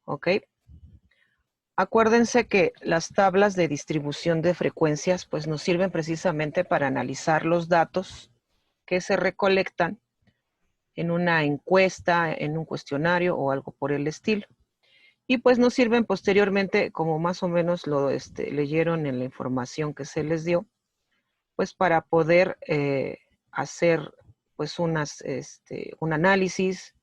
¿ok? Acuérdense que las tablas de distribución de frecuencias pues nos sirven precisamente para analizar los datos que se recolectan en una encuesta, en un cuestionario o algo por el estilo. Y pues nos sirven posteriormente, como más o menos lo leyeron en la información que se les dio, pues para poder hacer pues un análisis,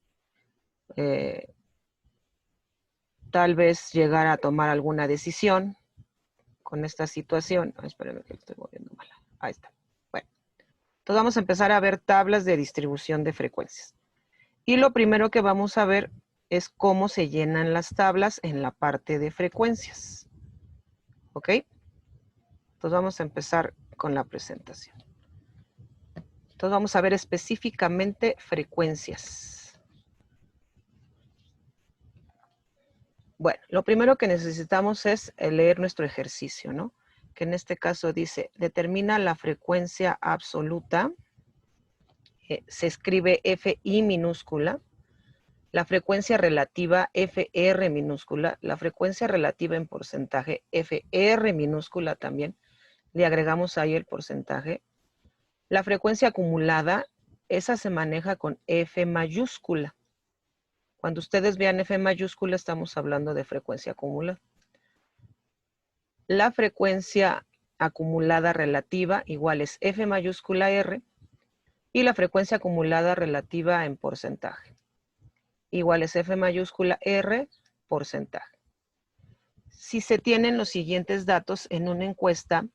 tal vez llegar a tomar alguna decisión con esta situación. Espérenme que lo estoy moviendo mal. Ahí está. Bueno, entonces vamos a empezar a ver tablas de distribución de frecuencias. Y lo primero que vamos a ver es cómo se llenan las tablas en la parte de frecuencias. ¿Ok? Entonces vamos a empezar con la presentación. Entonces vamos a ver específicamente frecuencias. Bueno, lo primero que necesitamos es leer nuestro ejercicio, ¿no? Que en este caso dice, determina la frecuencia absoluta, se escribe FI minúscula, la frecuencia relativa FR minúscula, la frecuencia relativa en porcentaje FR minúscula también, le agregamos ahí el porcentaje. La frecuencia acumulada, esa se maneja con F mayúscula. Cuando ustedes vean F mayúscula, estamos hablando de frecuencia acumulada. La frecuencia acumulada relativa igual es F mayúscula R y la frecuencia acumulada relativa en porcentaje igual es F mayúscula R porcentaje. Si se tienen los siguientes datos en una encuesta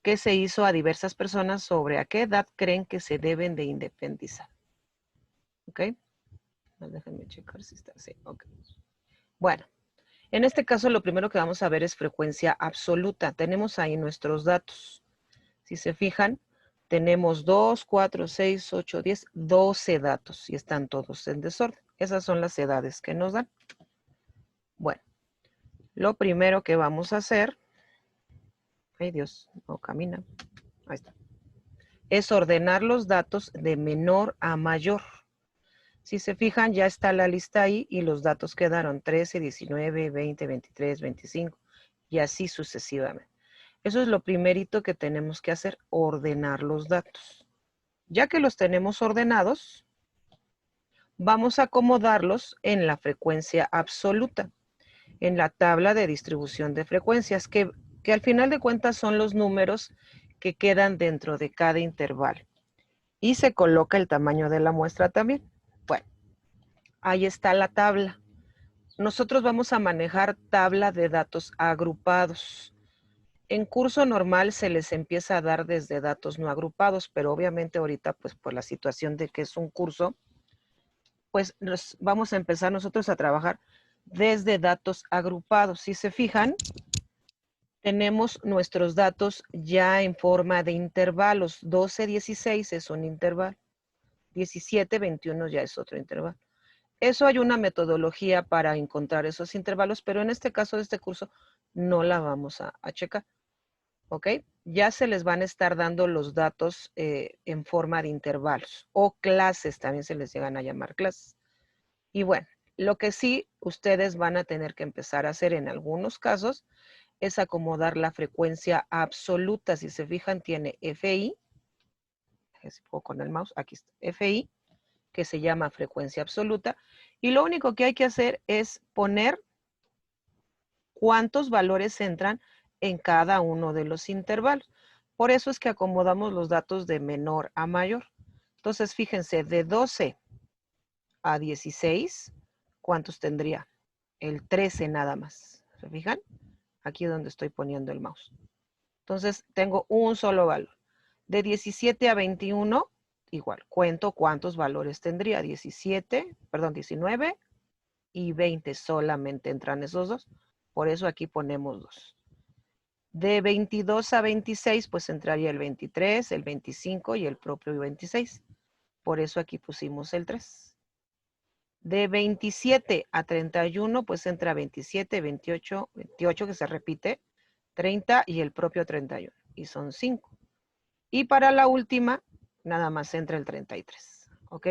que se hizo a diversas personas sobre a qué edad creen que se deben de independizar. ¿Ok? Déjenme checar si está así. Ok. Bueno, en este caso lo primero que vamos a ver es frecuencia absoluta. Tenemos ahí nuestros datos. Si se fijan, tenemos 2, 4, 6, 8, 10, 12 datos y están todos en desorden. Esas son las edades que nos dan. Bueno, lo primero que vamos a hacer, ay Dios, no camina, ahí está, es ordenar los datos de menor a mayor. Si se fijan, ya está la lista ahí y los datos quedaron 13, 19, 20, 23, 25 y así sucesivamente. Eso es lo primerito que tenemos que hacer, ordenar los datos. Ya que los tenemos ordenados, vamos a acomodarlos en la frecuencia absoluta, en la tabla de distribución de frecuencias, que al final de cuentas son los números que quedan dentro de cada intervalo. Y se coloca el tamaño de la muestra también. Bueno, ahí está la tabla. Nosotros vamos a manejar tabla de datos agrupados. En curso normal se les empieza a dar desde datos no agrupados, pero obviamente ahorita, pues por la situación de que es un curso, pues vamos a empezar nosotros a trabajar desde datos agrupados. Si se fijan, tenemos nuestros datos ya en forma de intervalos. 12, 16 es un intervalo. 17, 21 ya es otro intervalo. Eso hay una metodología para encontrar esos intervalos, pero en este caso de este curso no la vamos a checar. ¿Ok? Ya se les van a estar dando los datos en forma de intervalos o clases, también se les llegan a llamar clases. Y bueno, lo que sí ustedes van a tener que empezar a hacer en algunos casos es acomodar la frecuencia absoluta. Si se fijan, tiene FI, con el mouse, aquí está, FI, que se llama frecuencia absoluta, y lo único que hay que hacer es poner cuántos valores entran en cada uno de los intervalos. Por eso es que acomodamos los datos de menor a mayor. Entonces, fíjense, de 12 a 16, ¿cuántos tendría? El 13 nada más. ¿Se fijan? Aquí es donde estoy poniendo el mouse. Entonces, tengo un solo valor. De 17 a 21, igual, cuento cuántos valores tendría. 19 y 20, solamente entran esos dos. Por eso aquí ponemos 2. De 22 a 26, pues entraría el 23, el 25 y el propio 26. Por eso aquí pusimos el 3. De 27 a 31, pues entra 27, 28, 28 que se repite, 30 y el propio 31. Y son 5. Y para la última, nada más entra el 33. ¿Ok?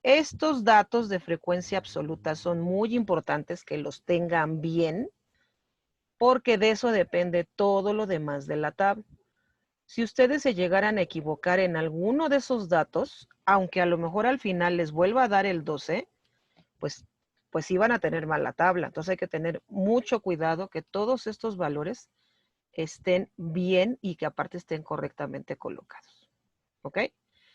Estos datos de frecuencia absoluta son muy importantes que los tengan bien, porque de eso depende todo lo demás de la tabla. Si ustedes se llegaran a equivocar en alguno de esos datos, aunque a lo mejor al final les vuelva a dar el 12, pues iban a tener mal la tabla. Entonces hay que tener mucho cuidado que todos estos valores estén bien y que aparte estén correctamente colocados. ¿Ok?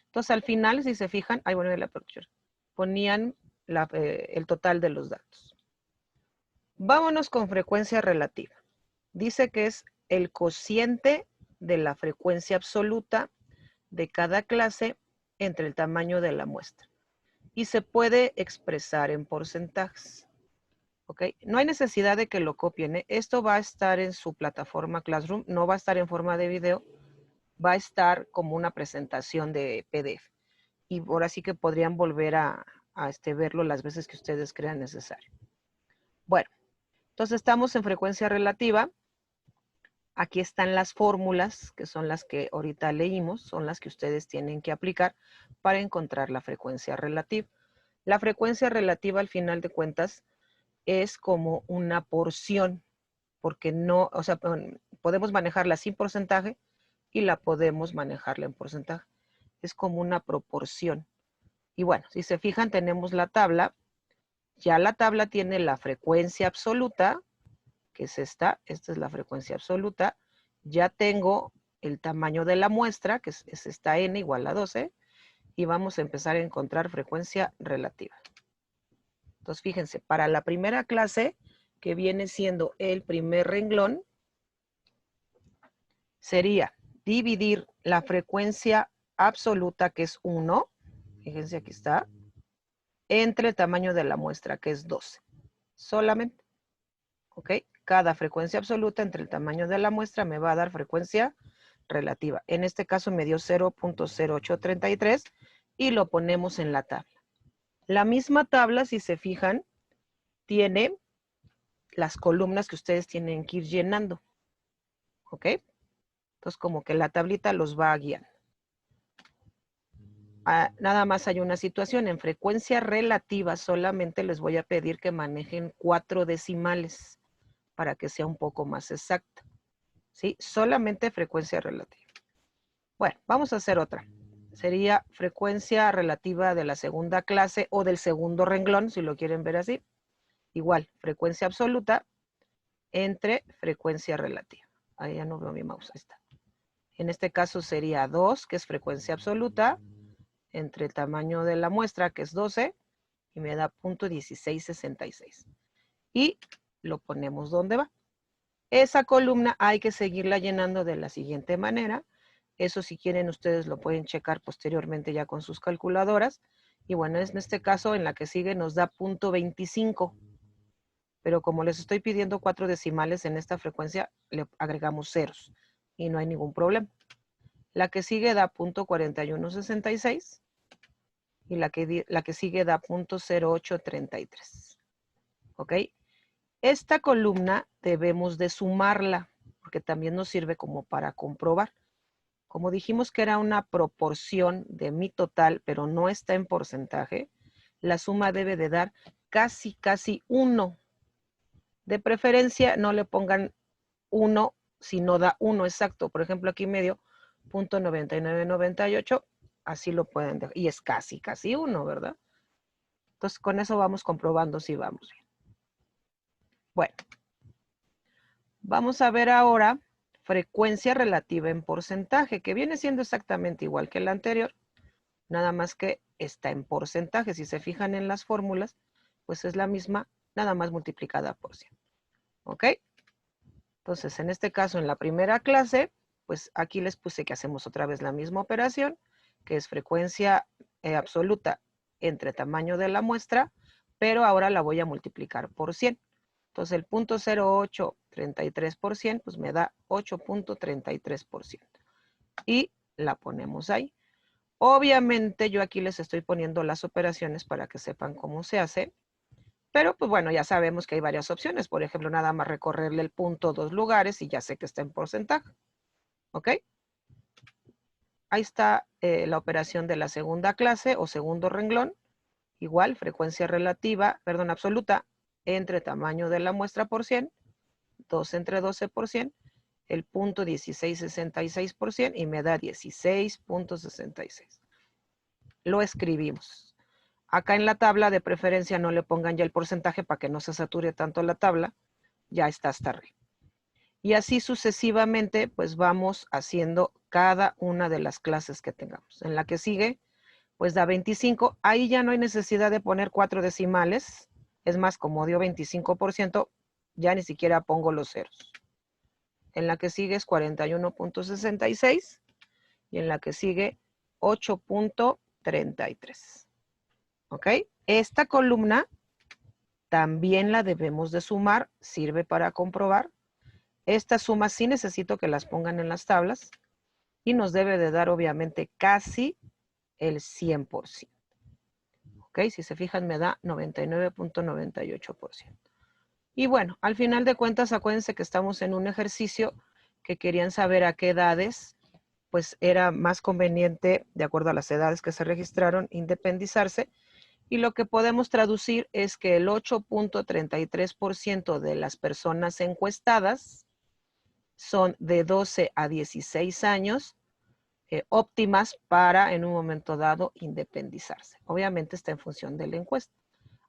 Entonces al final, si se fijan, ahí bueno, la picture, ponían el total de los datos. Vámonos con frecuencia relativa. Dice que es el cociente de la frecuencia absoluta de cada clase entre el tamaño de la muestra. Y se puede expresar en porcentajes. ¿Ok? No hay necesidad de que lo copien. Esto va a estar en su plataforma Classroom, no va a estar en forma de video, va a estar como una presentación de PDF. Y ahora sí que podrían volver a verlo las veces que ustedes crean necesario. Bueno, entonces estamos en frecuencia relativa. Aquí están las fórmulas, que son las que ahorita leímos, son las que ustedes tienen que aplicar para encontrar la frecuencia relativa. La frecuencia relativa, al final de cuentas, es como una porción, porque no, o sea, podemos manejarla sin porcentaje y la podemos manejarla en porcentaje. Es como una proporción. Y bueno, si se fijan, tenemos la tabla. Ya la tabla tiene la frecuencia absoluta, que es esta es la frecuencia absoluta. Ya tengo el tamaño de la muestra, que es esta n igual a 12, y vamos a empezar a encontrar frecuencia relativa. Entonces, fíjense, para la primera clase, que viene siendo el primer renglón, sería dividir la frecuencia absoluta, que es 1, fíjense aquí está, entre el tamaño de la muestra, que es 12. Solamente, ¿ok? Cada frecuencia absoluta entre el tamaño de la muestra me va a dar frecuencia relativa. En este caso me dio 0.0833 y lo ponemos en la tabla. La misma tabla, si se fijan, tiene las columnas que ustedes tienen que ir llenando. ¿Ok? Entonces, como que la tablita los va a guiar. Nada más hay una situación. En frecuencia relativa solamente les voy a pedir que manejen 4 decimales para que sea un poco más exacta. ¿Sí? Solamente frecuencia relativa. Bueno, vamos a hacer otra. Sería frecuencia relativa de la segunda clase o del segundo renglón, si lo quieren ver así. Igual, frecuencia absoluta entre frecuencia relativa. Ahí ya no veo mi mouse, ahí está. En este caso sería 2, que es frecuencia absoluta, entre el tamaño de la muestra, que es 12, y me da .1666. Y lo ponemos donde va. Esa columna hay que seguirla llenando de la siguiente manera. Eso, si quieren, ustedes lo pueden checar posteriormente ya con sus calculadoras. Y bueno, en este caso, en la que sigue nos da .25. Pero como les estoy pidiendo 4 decimales en esta frecuencia, le agregamos ceros y no hay ningún problema. La que sigue da .4166 y la que sigue da .0833. ¿Ok? Esta columna debemos de sumarla porque también nos sirve como para comprobar. Como dijimos que era una proporción de mi total, pero no está en porcentaje, la suma debe de dar casi 1. De preferencia, no le pongan 1 si no da 1 exacto. Por ejemplo, aquí medio .9998, así lo pueden dejar. Y es casi 1, ¿verdad? Entonces, con eso vamos comprobando si vamos bien. Bueno, vamos a ver ahora frecuencia relativa en porcentaje, que viene siendo exactamente igual que la anterior, nada más que está en porcentaje. Si se fijan en las fórmulas, pues es la misma, nada más multiplicada por 100. ¿Ok? Entonces, en este caso, en la primera clase, pues aquí les puse que hacemos otra vez la misma operación, que es frecuencia absoluta entre tamaño de la muestra, pero ahora la voy a multiplicar por 100. Entonces, el .0833%, pues me da 8.33%. Y la ponemos ahí. Obviamente, yo aquí les estoy poniendo las operaciones para que sepan cómo se hace. Pero, pues bueno, ya sabemos que hay varias opciones. Por ejemplo, nada más recorrerle el punto 2 lugares y ya sé que está en porcentaje. ¿Ok? Ahí está la operación de la segunda clase o segundo renglón. igual frecuencia relativa, perdón, absoluta, entre tamaño de la muestra por 100, 2 entre 12 por 100, el punto 1666 por 100 y me da 16.66. Lo escribimos. Acá en la tabla de preferencia no le pongan ya el porcentaje para que no se sature tanto la tabla, ya está hasta arriba. Y así sucesivamente, pues vamos haciendo cada una de las clases que tengamos. En la que sigue, pues da 25. Ahí ya no hay necesidad de poner 4 decimales. Es más, como dio 25%, ya ni siquiera pongo los ceros. En la que sigue es 41.66 y en la que sigue 8.33. ¿Ok? Esta columna también la debemos de sumar, sirve para comprobar. Estas sumas sí necesito que las pongan en las tablas y nos debe de dar obviamente casi el 100%. ¿Ok? Si se fijan me da 99.98%. Y bueno, al final de cuentas acuérdense que estamos en un ejercicio que querían saber a qué edades pues era más conveniente, de acuerdo a las edades que se registraron, independizarse. Y lo que podemos traducir es que el 8.33% de las personas encuestadas son de 12 a 16 años, óptimas para en un momento dado independizarse. Obviamente está en función de la encuesta.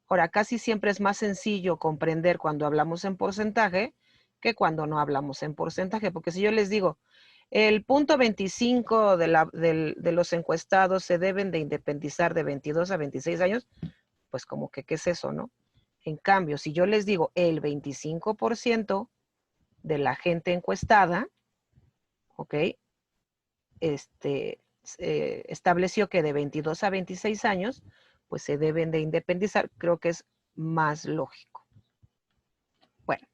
Ahora, casi siempre es más sencillo comprender cuando hablamos en porcentaje que cuando no hablamos en porcentaje, porque si yo les digo, el punto 25 de los encuestados se deben de independizar de 22 a 26 años, pues como que, ¿qué es eso, no? En cambio, si yo les digo el 25% de la gente encuestada, ¿ok? Estableció que de 22 a 26 años, pues se deben de independizar. Creo que es más lógico. Bueno,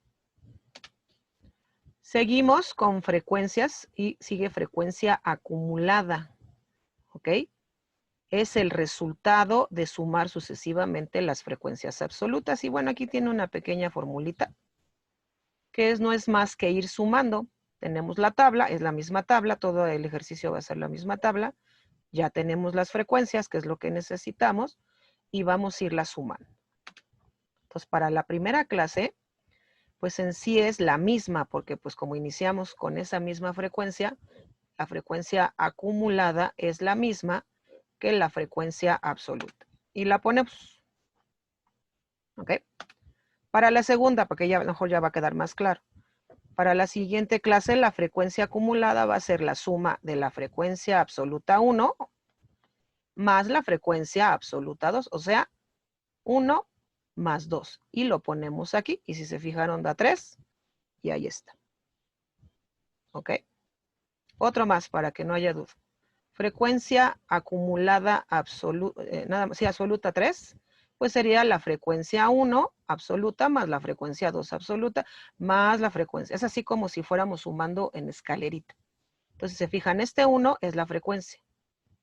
seguimos con frecuencias y sigue frecuencia acumulada, ¿ok? Es el resultado de sumar sucesivamente las frecuencias absolutas. Y bueno, aquí tiene una pequeña formulita que no es más que ir sumando. Tenemos la tabla, es la misma tabla, todo el ejercicio va a ser la misma tabla. Ya tenemos las frecuencias, que es lo que necesitamos, y vamos a irlas sumando. Entonces, para la primera clase, pues en sí es la misma, porque pues como iniciamos con esa misma frecuencia, la frecuencia acumulada es la misma que la frecuencia absoluta. Y la ponemos. ¿Ok? Para la segunda, porque ya a lo mejor ya va a quedar más claro. Para la siguiente clase, la frecuencia acumulada va a ser la suma de la frecuencia absoluta 1 más la frecuencia absoluta 2, o sea, 1 más 2. Y lo ponemos aquí, y si se fijaron da 3, y ahí está. ¿Ok? Otro más para que no haya duda. Frecuencia acumulada absoluta, nada más, sí, absoluta 3, pues sería la frecuencia 1 absoluta más la frecuencia 2 absoluta más la frecuencia. Es así como si fuéramos sumando en escalerita. Entonces, se fijan, este 1 es la frecuencia,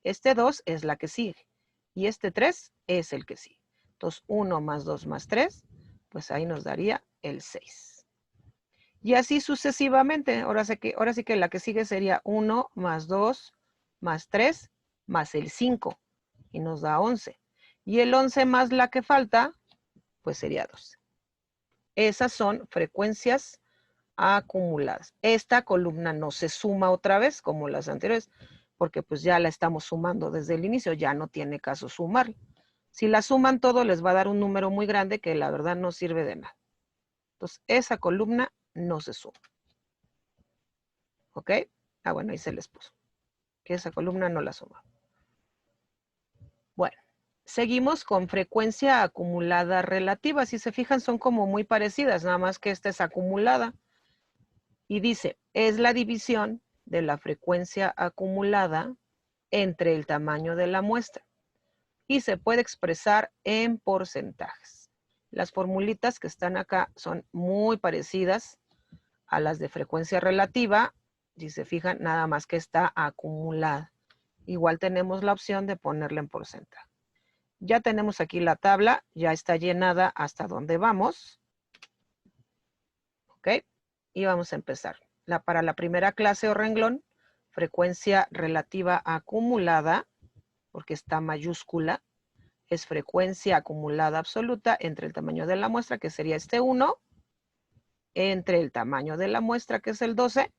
este 2 es la que sigue y este 3 es el que sigue. Entonces, 1 más 2 más 3, pues ahí nos daría el 6. Y así sucesivamente. Ahora sí que la que sigue sería 1 más 2 más 3 más el 5 y nos da 11. Y el 11 más la que falta, pues sería 12. Esas son frecuencias acumuladas. Esta columna no se suma otra vez como las anteriores, porque pues ya la estamos sumando desde el inicio, ya no tiene caso sumarla. Si la suman todo, les va a dar un número muy grande que la verdad no sirve de nada. Entonces, esa columna no se suma. ¿Ok? Ah, bueno, ahí se les puso. Que esa columna no la suma. Bueno, seguimos con frecuencia acumulada relativa. Si se fijan, son como muy parecidas, nada más que esta es acumulada. Y dice, es la división de la frecuencia acumulada entre el tamaño de la muestra. Y se puede expresar en porcentajes. Las formulitas que están acá son muy parecidas a las de frecuencia relativa. Si se fijan, nada más que está acumulada. Igual tenemos la opción de ponerla en porcentaje. Ya tenemos aquí la tabla, ya está llenada hasta donde vamos. ¿Ok? Y vamos a empezar. Para la primera clase o renglón, frecuencia relativa acumulada, porque está mayúscula, es frecuencia acumulada absoluta entre el tamaño de la muestra, que sería este 1, entre el tamaño de la muestra, que es el 12,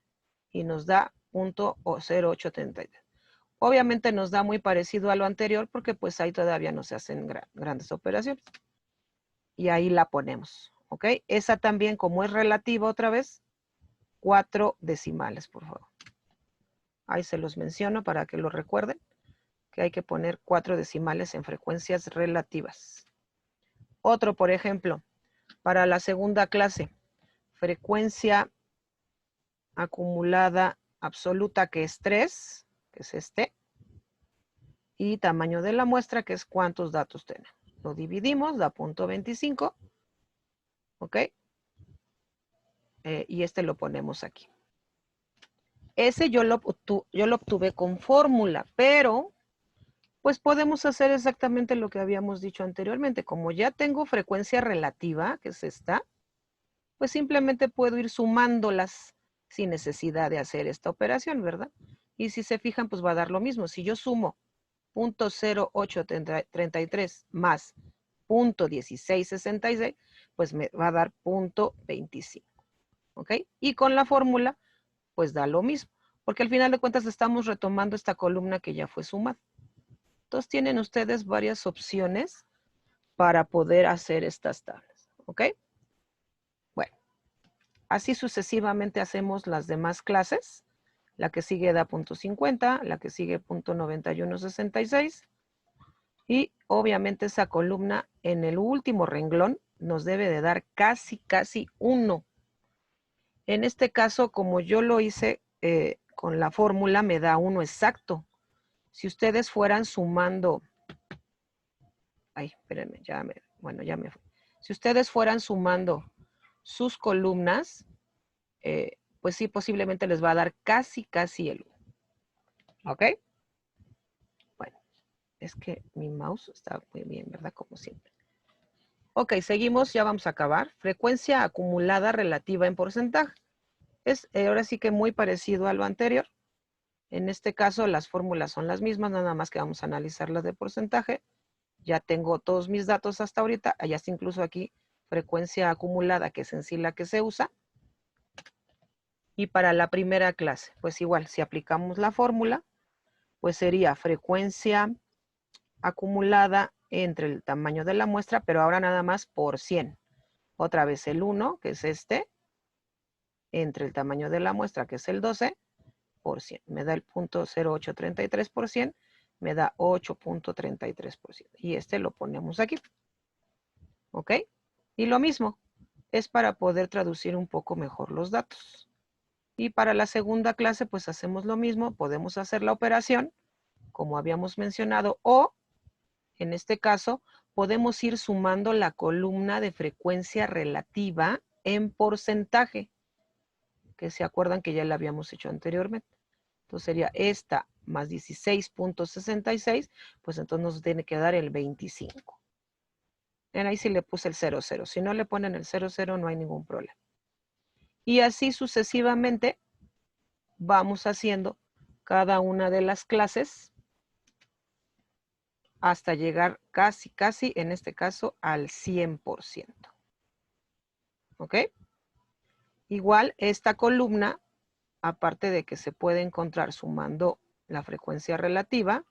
y nos da 0.0833. Obviamente nos da muy parecido a lo anterior porque pues ahí todavía no se hacen grandes operaciones. Y ahí la ponemos, ¿ok? Esa también, como es relativa otra vez, 4 decimales, por favor. Ahí se los menciono para que lo recuerden, que hay que poner 4 decimales en frecuencias relativas. Otro, por ejemplo, para la segunda clase, frecuencia acumulada absoluta, que es 3, que es este, y tamaño de la muestra, que es cuántos datos tenemos. Lo dividimos, da 0.25, ¿ok? Y este lo ponemos aquí. Ese yo lo obtuve con fórmula, pero pues podemos hacer exactamente lo que habíamos dicho anteriormente. Como ya tengo frecuencia relativa, que es esta, pues simplemente puedo ir sumándolas sin necesidad de hacer esta operación, ¿verdad? Y si se fijan, pues va a dar lo mismo. Si yo sumo 0.0833 más 0.1666, pues me va a dar 0.25, ¿ok? Y con la fórmula, pues da lo mismo, porque al final de cuentas estamos retomando esta columna que ya fue sumada. Entonces tienen ustedes varias opciones para poder hacer estas tablas, ¿ok? Bueno, así sucesivamente hacemos las demás clases. La que sigue da 0.50, la que sigue 0.9166. Y obviamente esa columna en el último renglón nos debe de dar casi 1. En este caso, como yo lo hice con la fórmula, me da 1 exacto. Si ustedes fueran sumando, espérenme, ya me fui. Si ustedes fueran sumando sus columnas, pues sí, posiblemente les va a dar casi el 1. ¿Ok? Bueno, es que mi mouse está muy bien, ¿verdad? Como siempre. Ok, seguimos, ya vamos a acabar. Frecuencia acumulada relativa en porcentaje. Es ahora sí que muy parecido a lo anterior. En este caso las fórmulas son las mismas, nada más que vamos a analizar las de porcentaje. Ya tengo todos mis datos hasta ahorita. Allá está incluso aquí frecuencia acumulada, que es en sí la que se usa. Y para la primera clase, pues igual, si aplicamos la fórmula, pues sería frecuencia acumulada entre el tamaño de la muestra, pero ahora nada más por 100. Otra vez el 1, que es este, entre el tamaño de la muestra, que es el 12, por 100. Me da el 0.0833%, me da 8.33%. Y este lo ponemos aquí. ¿Ok? Y lo mismo, es para poder traducir un poco mejor los datos. Y para la segunda clase, pues hacemos lo mismo. Podemos hacer la operación, como habíamos mencionado, o, en este caso, podemos ir sumando la columna de frecuencia relativa en porcentaje, que se acuerdan que ya la habíamos hecho anteriormente. Entonces sería esta más 16.66, pues entonces nos tiene que dar el 25. Ahí sí le puse el 00. Si no le ponen el 00, no hay ningún problema. Y así sucesivamente vamos haciendo cada una de las clases hasta llegar casi, en este caso, al 100%. ¿Ok? Igual esta columna, aparte de que se puede encontrar sumando la frecuencia relativa,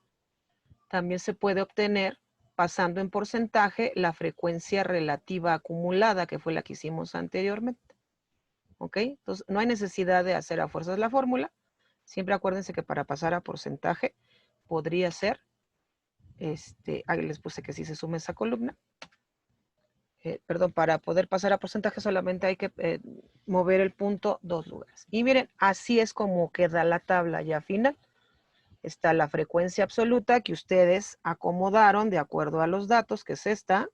también se puede obtener pasando en porcentaje la frecuencia relativa acumulada, que fue la que hicimos anteriormente. ¿Ok? Entonces, no hay necesidad de hacer a fuerzas la fórmula. Siempre acuérdense que para pasar a porcentaje podría ser, ahí les puse que sí se suma esa columna. Perdón, para poder pasar a porcentaje solamente hay que mover el punto 2 lugares. Y miren, así es como queda la tabla ya final. Está la frecuencia absoluta que ustedes acomodaron de acuerdo a los datos, que es esta.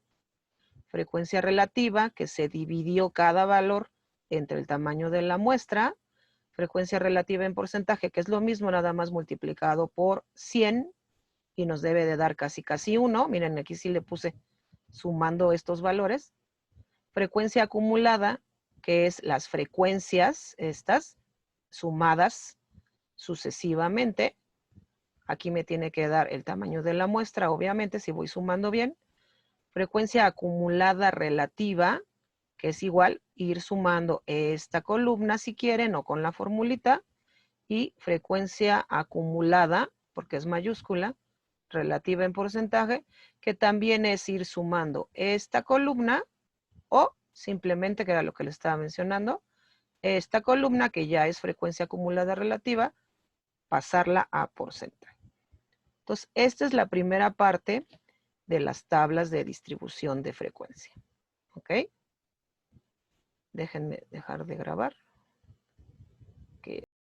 Frecuencia relativa, que se dividió cada valor entre el tamaño de la muestra. Frecuencia relativa en porcentaje, que es lo mismo, nada más multiplicado por 100, y nos debe de dar casi 1. Miren, aquí sí le puse sumando estos valores. Frecuencia acumulada, que es las frecuencias estas, sumadas sucesivamente. Aquí me tiene que dar el tamaño de la muestra, obviamente, si voy sumando bien. frecuencia acumulada relativa, que es igual ir sumando esta columna si quieren o con la formulita, y frecuencia acumulada, porque es mayúscula, relativa en porcentaje, que también es ir sumando esta columna o simplemente, que era lo que les estaba mencionando, esta columna que ya es frecuencia acumulada relativa, pasarla a porcentaje. Entonces, esta es la primera parte de las tablas de distribución de frecuencia. ¿Ok? Déjenme dejar de grabar.